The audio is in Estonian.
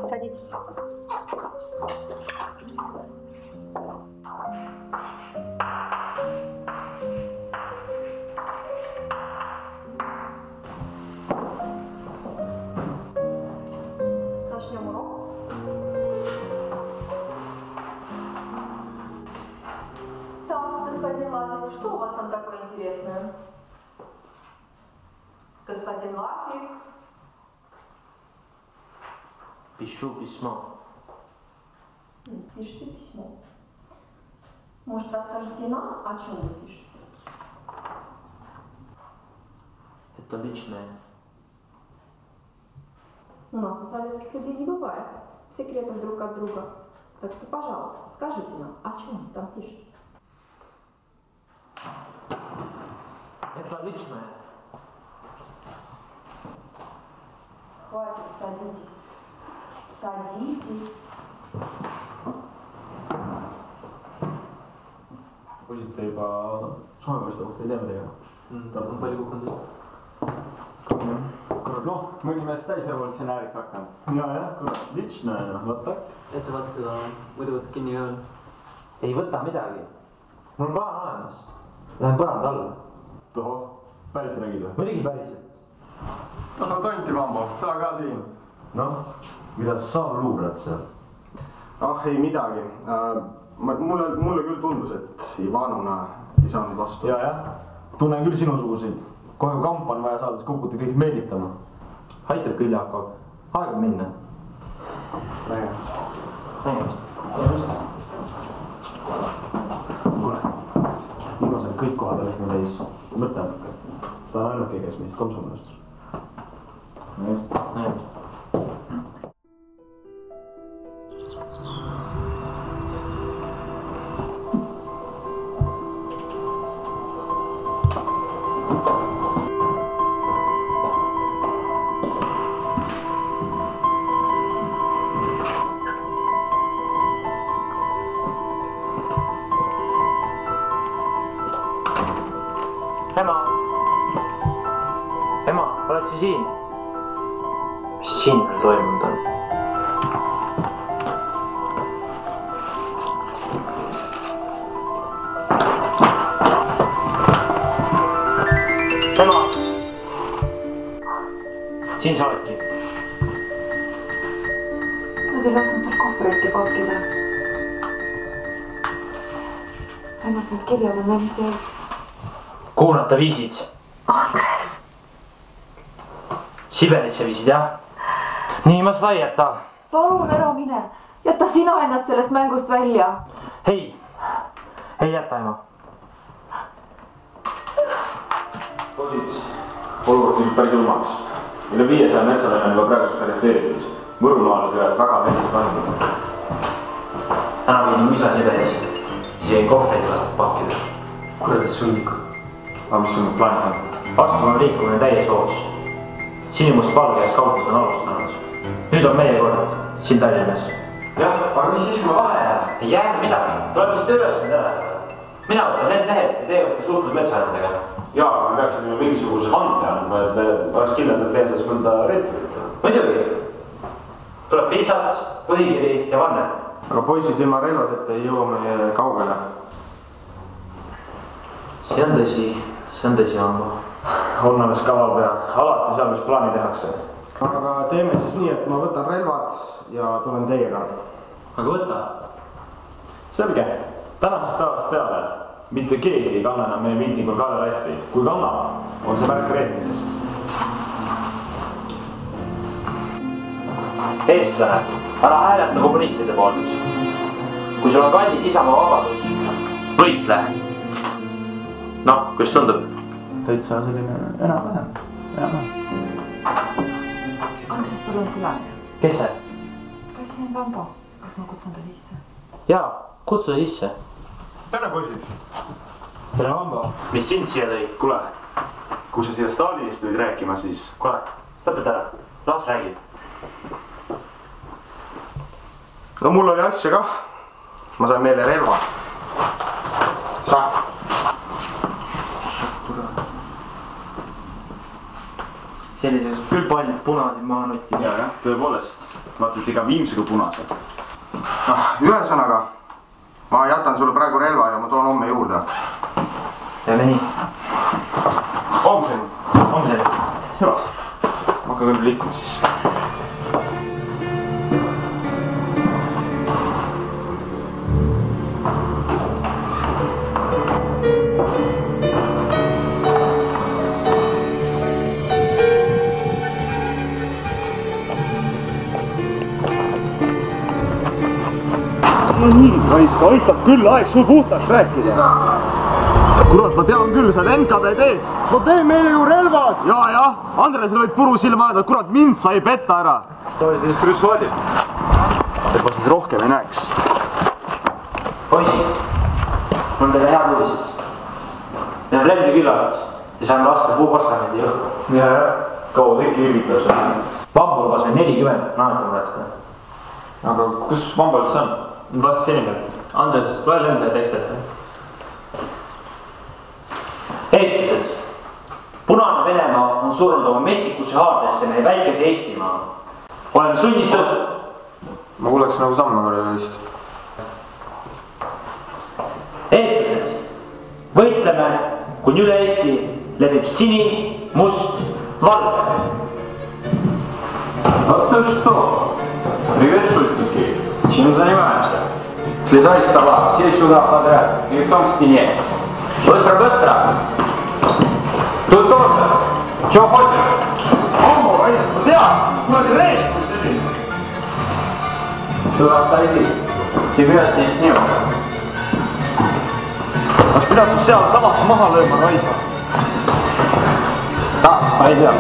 Садитесь. Начнем урок. Так, господин Ласик, что у вас там такое интересное? Господин Ласик. Пишу письмо. Пишите письмо. Может, расскажете нам, о чем вы пишете? Это личное. У нас у советских людей не бывает секретов друг от друга. Так что, пожалуйста, скажите нам, о чем вы там пишете? Это личное. Хватит, садитесь. Садитесь. Võisite juba soovimiste kohta ei tea midagi? Ta on palju kukkunud. Noh, mõni mees täisrevolutsionääriks hakanud. Ja, kurat, lične, võtta. Ette vaata, muidu võtta kinni veel. Ei võta midagi. Mul on plaan olemas. Lähen põranda alla. Toho, päris räägid või? Muidugi päriselt. No tonti, Mambo, sa ka siin. Noh, mida sa luurad seal? Ah, ei midagi. Mulle küll tundus, et Ivanovna ei saanud vastu. Ja. Tunnen küll sinusuguseid. Kohe kamp on vaja saades kukuti kõik meelitama. Aitab küll, Jakob. Aega minna. Nägemist. Nägemist. Kuule, viimasel kõik kohad olekme täis. Mõtle natuke. Ta on ainuke, kes meist kompsu mõnestus. Nägemist. Ema, oled sa siin? Mis siin veel toimunud on? Ema! Siin sa oledki. Nad ei lasknud tal kohvreidki pakkida. Ainult need kirjad on veel see. Kuhu nad ta viisid? Andres! Siberisse viisid, jah? Nii ma sai jätta. Palun ära mine. Jätta sina ennast sellest mängust välja. Ei jäta, ema. Posid, olukord küsib päris ulmaks. Üle 500 metsaline on juba praeguseks arreteeritud. Võrumaale töövad väga meeldib vangid. Täna viidin Misa Siberisse. Siis jäin kohvreid lastud pakkida. Kuradi sunnikud. Aga mis sul plaanis on? Vastupanu liikumine täies hoos. Sinimust-valges kauplus on alustanud. Nüüd on meie kord siin Tallinnas. Jah, aga mis siis, kui ma vahe jääb? Ei jäänud midagi. Tuleb vist tööülesand ära. Mina võtan need lehed ja teie võtta suhtlus metsaajandega. Jaa, aga me peaksime mingisuguse vande andma, et me oleks kindlad, et teie mõnda reeturit. Muidugi. Tuleb pitsat, põhikiri ja vanne. Aga poisid ilma relvadeta ei jõua meie kaugele. See on tõsi, Ambo. On alles kaval pea. Alati seal, kus plaani tehakse. Aga teeme siis nii, et ma võtan relvad ja tulen teiega. Aga võta. Selge. Tänasest päevast peale mitte keegi ei kanna enam meie miitingul Kalle Rätti. Kui kannab, on see märk reetmisest. Eestlane, ära hääleta kommunistide poolt. Kui sul on kallid Isamaa vabadus, võitle. Noh, kuidas tundub? Täitsa selline enam-vähem. Andres, sul on külaline. Kes see? President Vambo. Kas ma kutsun ta sisse? Jaa, kutsu ta sisse. Tere, poisid! Tere, Vambo. Mis sind siia tõi? Kuule, kui sa siia Stalinist võid rääkima, siis... Kuule, lõpeta ära. Las räägib. No mul oli asja kah. Ma sain meile relva. sellises küll paljud punasid maha nutti. Jah, tõepoolest. Vaatad iga viimsega punase. Ühesõnaga, ma jätan sulle praegu relva ja ma toon homme juurde. Teeme nii. Homseni. Homseni. Hüva. Hakka küll liikuma siis. No nii, raiska, aitab küll aeg sul puhtaks rääkida. Kurat, ma tean küll, sa oled NKVD-st. No tee meile ju relvad! Ja, Andresel võid puru silma ajada, kurat, mind sai petta ära. Too oli siis rüsvaadil. Et ma sind rohkem ei näeks. Poisid, mul on teile head uudised. Meil on relvi küllalt ja saame lasta puupostamendi õhku. Ja, kaua teki üritab see. Vambu lubas meil 40 granaati muretseda. Aga kus Vambal see on? Vastas inimene. Andres, loe lende tekstet. Eestlased, punane Venemaa on surnud oma metsikusse haardesse meie väikese Eestimaa. Oleme sunnitud. Ma kuuleks nagu samme korra vist. Eestlased, võitleme, kuni üle Eesti levib sini, must, valge. А ты что? Привет, шутники. Чем занимаемся? Слезай с стола, все сюда подряд, лицом к стене. Быстро, быстро. Тут тоже. Чего хочешь? О, блядь, сюда отойди. Тебя здесь нет. Kas pidad su seal samas maha lööma, raisa? Так, пойдем.